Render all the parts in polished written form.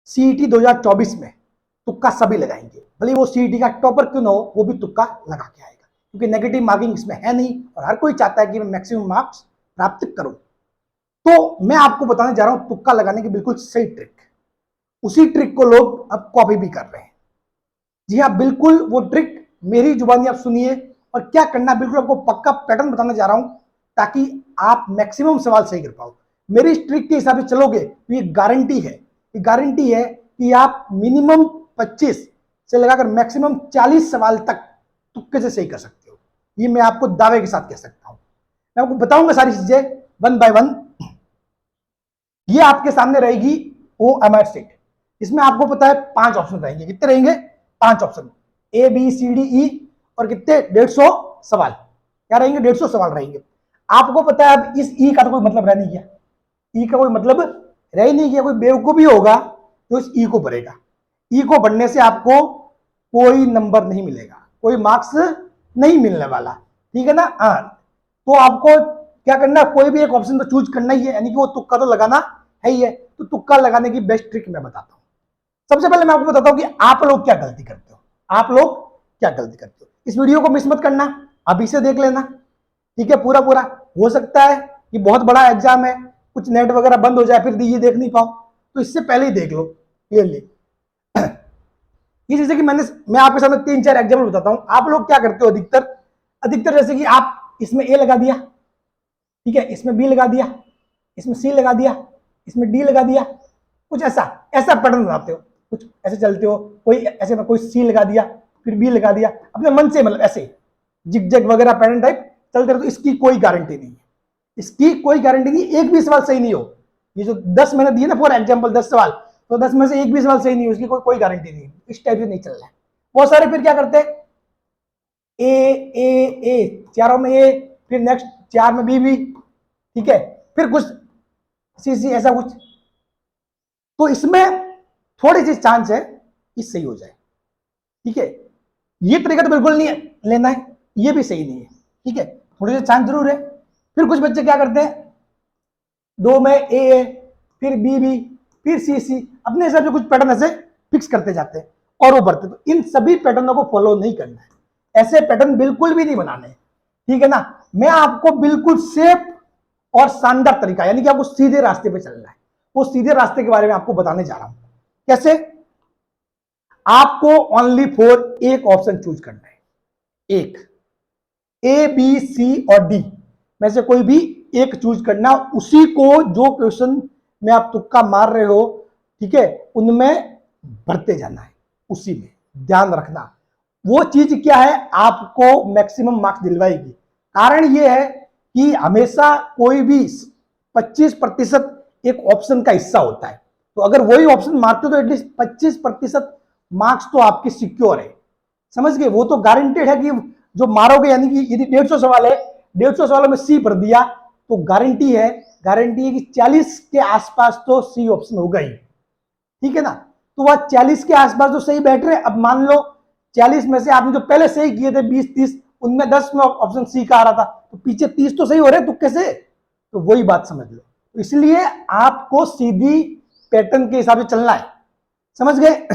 CET 2024 में तुक्का सभी लगाएंगे, भले वो सीईटी का टॉपर क्यों ना हो, वो भी तुक्का लगा के आएगा, क्योंकि नेगेटिव मार्किंग इसमें है नहीं और हर कोई चाहता है कि मैं मैक्सिमम मार्क्स प्राप्त करूं। तो मैं आपको बताने जा रहा हूं तुक्का लगाने की बिल्कुल सही ट्रिक। उसी ट्रिक को लोग अब कॉपी भी कर रहे हैं। जी हाँ, बिल्कुल वो ट्रिक मेरी जुबानी आप सुनिए और क्या करना, बिल्कुल आपको पक्का पैटर्न बताने जा रहा हूं ताकि आप मैक्सिमम सवाल सही कर पाओ। मेरी इस ट्रिक के हिसाब से चलोगे तो ये गारंटी है, ये गारंटी है कि आप मिनिमम 25 से लगाकर मैक्सिमम 40 सवाल तक तुक्के से सही कर सकते हो। ये मैं आपको दावे के साथ कह सकता हूं। मैं आपको बताऊंगा सारी चीजें वन बाय वन। ये आपके सामने रहेगी OMR शीट। इसमें आपको पता है 5 ऑप्शन रहेंगे। कितने रहेंगे? 5 ऑप्शन, ABCDE और कितने 150 सवाल। क्या रहेंगे? 150 सवाल रहेंगे। आपको पता है अब इस ई का तो कोई मतलब रह नहीं गया, ई का कोई मतलब रह ही नहीं गया। कोई बेवकूफ भी होगा तो इस ई को भरेगा। ई को भरने से आपको कोई नंबर नहीं मिलेगा, कोई मार्क्स नहीं मिलने वाला, ठीक है ना। हाँ, तो आपको क्या करना, कोई भी एक ऑप्शन तो चूज करना ही है, यानी कि वो तुक्का तो लगाना है ही है। तो तुक्का लगाने की बेस्ट ट्रिक मैं बताता हूं। सबसे पहले मैं आपको बताता हूं कि आप लोग क्या गलती करते हो। आप लोग क्या गलती करते हो, इस वीडियो को मिस मत करना, अभी से देख लेना, ठीक है, पूरा पूरा। हो सकता है कि बहुत बड़ा एग्जाम है, कुछ नेट वगैरह बंद हो जाए, फिर ये देख नहीं पाओ, तो इससे पहले ही देख लो क्लियरली। ये जैसे कि मैं आपके सामने 3-4 एग्जाम्पल बताता हूं। आप लोग क्या करते हो अधिकतर, जैसे कि आप इसमें ए लगा दिया, ठीक है, इसमें बी लगा दिया, इसमें सी लगा दिया, इसमें डी लगा दिया, कुछ ऐसा ऐसा पैटर्न बनाते हो, कुछ ऐसे चलते हो, कोई ऐसे में कोई सी लगा दिया, फिर बी लगा दिया, अपने मन से, मतलब ऐसे जिग-जैग वगैरह पैटर्न टाइप चलते रहो। तो इसकी कोई गारंटी नहीं है, इसकी कोई गारंटी नहीं। एक भी सवाल सही नहीं हो, ये जो 10 मैंने दिए ना फॉर एग्जाम्पल 10 सवाल, तो 10 में से एक भी सवाल सही नहीं हो, इसकी कोई गारंटी नहीं है। इस टाइप से नहीं चल रहा है। बहुत सारे फिर क्या करते हैं, ए ए ए, चारों में ए, फिर नेक्स्ट 4 में बी, ठीक है, फिर कुछ सी सी, ऐसा कुछ। तो इसमें थोड़ी सी चांस है कि सही हो जाए, ठीक है। ये तरीका तो बिल्कुल नहीं लेना है, ये भी सही नहीं है, ठीक है, थोड़ी सी चांस जरूर है। फिर कुछ बच्चे क्या करते हैं, 2 में ए, फिर बी, फिर सी, अपने हिसाब से कुछ पैटर्न ऐसे फिक्स करते जाते हैं और वो बढ़ते। तो इन सभी पैटर्नों को फॉलो नहीं करना है, ऐसे पैटर्न बिल्कुल भी नहीं बनाने, ठीक है ना। मैं आपको बिल्कुल सेफ और शानदार तरीका, यानी कि आपको सीधे रास्ते पे चलना है, वो सीधे रास्ते के बारे में आपको बताने जा रहा हूं। कैसे? आपको ओनली फॉर एक ऑप्शन चूज करना है, एक, ए बी सी और डी में से कोई भी एक चूज करना, उसी को जो क्वेश्चन में आप तुक्का मार रहे हो, ठीक है, उनमें भरते जाना है, उसी में ध्यान रखना। वो चीज क्या है, आपको मैक्सिमम मार्क्स दिलवाएगी। कारण ये है कि हमेशा कोई भी 25% एक ऑप्शन का हिस्सा होता है, तो अगर वही ऑप्शन मारते हो तो एटलीस्ट 25% मार्क्स तो आपके सिक्योर है, समझ गए। वो तो गारंटेड है कि जो मारोगे, यानी कि यदि 150 सवाल है, 150 सवालों में सी भर दिया तो गारंटी है कि 40 के आसपास तो सी ऑप्शन होगा ही, ठीक है ना। तो वह 40 के आसपास तो सही बैठ रहे। अब मान लो 40 में से आपने जो पहले सही किए थे 20-30, उनमें 10 में ऑप्शन सी का आ रहा था, तो पीछे 30 तो सही हो रहे तुक्के से। तो वही बात समझ लो। तो इसलिए आपको सीधी पैटर्न के हिसाब से चलना है, समझ गए।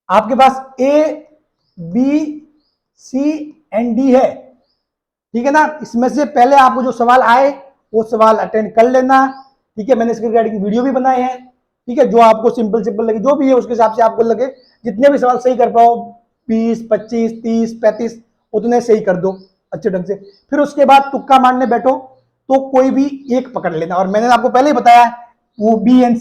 आपके पास A B C and D है, ठीक है ना। इसमें से पहले आपको जो सवाल आए वो सवाल अटेंड कर लेना, ठीक है। मैंने इसके रिगार्डिंग वीडियो भी बनाए हैं, ठीक है, जो आपको सिंपल लगे, जो भी है उसके हिसाब से आपको लगे, जितने भी सवाल सही कर पाओ, 20, 25, 30, 35, उतने सही कर दो अच्छे ढंग से। फिर उसके बाद तुक्का मारने बैठो तो कोई भी एक पकड़ लेना। और मैंने आपको पहले ही बताया वो बी एन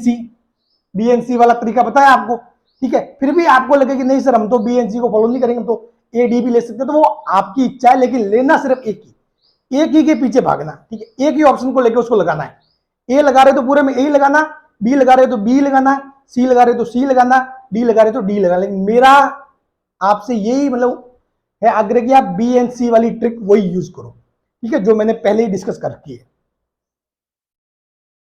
सी वाला तरीका बताया आपको, ठीक है। फिर भी आपको लगे कि नहीं सर हम तो बी एन सी को फॉलो नहीं करेंगे, तो ए डी भी ले सकते हैं, तो वो आपकी इच्छा है, लेकिन लेना सिर्फ एक ही के पीछे भागना, ठीक है। एक ही ऑप्शन को लेकर उसको लगाना है। ए लगा रहे तो पूरे में ए ही लगाना, बी लगा रहे तो बी लगाना, सी लगा रहे तो सी लगाना, डी लगा रहे तो डी लगाना। लेकिन मेरा आपसे यही मतलब है आग्रह कि आप बी एंड सी वाली ट्रिक वही यूज करो, ठीक है, जो मैंने पहले ही डिस्कस कर रखी है।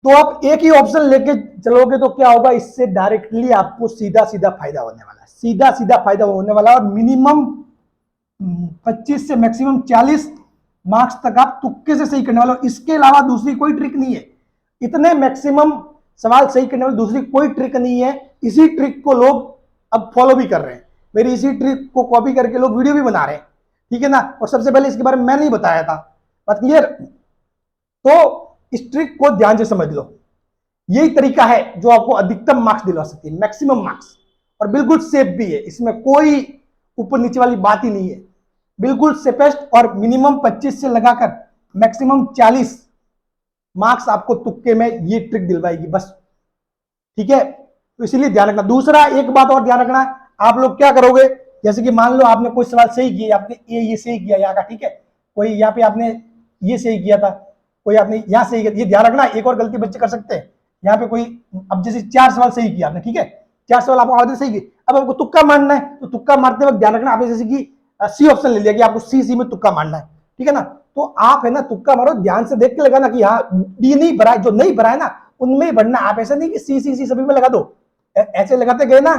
तो आप एक ही ऑप्शन लेके चलोगे तो क्या होगा, इससे डायरेक्टली आपको सीधा सीधा फायदा होने वाला है, सीधा सीधा फायदा होने वाला है। और मिनिमम 25 से मैक्सिमम 40 मार्क्स तक आप तुक्के से सही करने वाले हो। इसके अलावा दूसरी कोई ट्रिक नहीं है। इतने मैक्सिमम सवाल सही करने वाली दूसरी कोई ट्रिक नहीं है। इसी ट्रिक को लोग अब फॉलो भी कर रहे हैं, मेरी इसी ट्रिक को कॉपी करके लोग वीडियो भी बना रहे हैं, ठीक है ना। और सबसे पहले इसके बारे में मैंने नहीं बताया था, बात क्लियर। तो इस ट्रिक को ध्यान से समझ लो, यही तरीका है जो आपको अधिकतम मार्क्स दिलवा सकती है, मैक्सिमम मार्क्स, और बिल्कुल सेफ भी है, इसमें कोई ऊपर नीचे वाली बात ही नहीं है, बिल्कुल सेफेस्ट। और मिनिमम 25 से लगाकर मैक्सिमम 40 मार्क्स आपको तुक्के में ये ट्रिक दिलवाएगी बस, ठीक है। तो इसीलिए ध्यान रखना। दूसरा एक बात और ध्यान रखना, आप लोग क्या करोगे, जैसे कि मान लो आपने कोई सवाल सही किया, आपने ये सही किया यहाँ का, ठीक है, कोई यहाँ पे आपने ये सही किया था, कोई आपने यहाँ सही किया, ये ध्यान रखना। एक और गलती बच्चे कर सकते हैं, यहाँ पे कोई, अब जैसे 4 सवाल सही किया आपने, ठीक है, 4 सवाल आपको आगे सही किए, अब आपको तुक्का मारना है, तो तुक्का मारते वक्त ध्यान रखना, आपने जैसे कि सी ऑप्शन ले लिया कि आपको सी में तुक्का मारना है, ठीक है ना। तो आप है ना तुक्का मारो, ध्यान से देख के लगाना कि हाँ डी नहीं भरा है, जो नहीं भरा है ना उनमें ही भरना। आप ऐसा नहीं कि सी सभी में लगा दो, ऐसे लगाते गए ना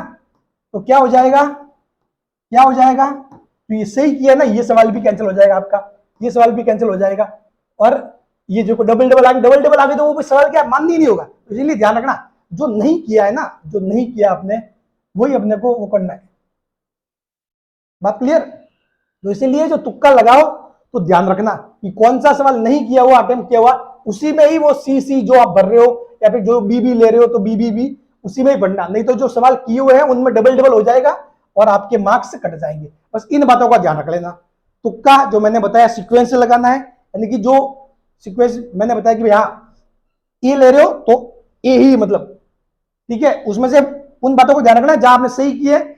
तो क्या हो जाएगा, क्या हो जाएगा, तो ये सही किया ना, ये सवाल भी कैंसिल हो जाएगा आपका, ये सवाल भी कैंसिल हो जाएगा। और ये जो डबल डबल आगे तो वो सवाल क्या मान ही नहीं होगा। तो इसलिए ध्यान रखना, जो नहीं किया है ना, जो नहीं किया आपने, वही अपने को वो करना है, बात क्लियर। तो इसीलिए जो तुक्का लगाओ तो ध्यान रखना कि कौन सा सवाल नहीं किया हुआ, अटेम्प्ट किया हुआ, उसी में ही वो सी जो आप भर रहे हो, या फिर जो बी ले रहे हो तो बी भी उसी में ही भरना, नहीं तो जो सवाल किए हुए हैं उनमें डबल हो जाएगा और आपके मार्क्स कट जाएंगे। बस इन बातों का ध्यान रख लेना। तुक्का जो मैंने बताया सीक्वेंस से लगाना है, यानी कि जो सीक्वेंस मैंने बताया कि भैया ए ले रहे हो तो ए ही मतलब, ठीक है, उसमें से उन बातों को ध्यान रखना जहां आपने सही किया है,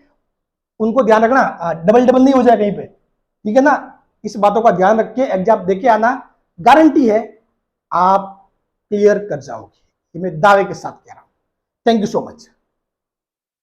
उनको ध्यान रखना, डबल नहीं हो जाए कहीं पे, ठीक है ना। इस बातों का ध्यान रख के एग्जाम देके आना, गारंटी है आप क्लियर कर जाओगे, ये मैं दावे के साथ कह रहा हूं। Thank you so much.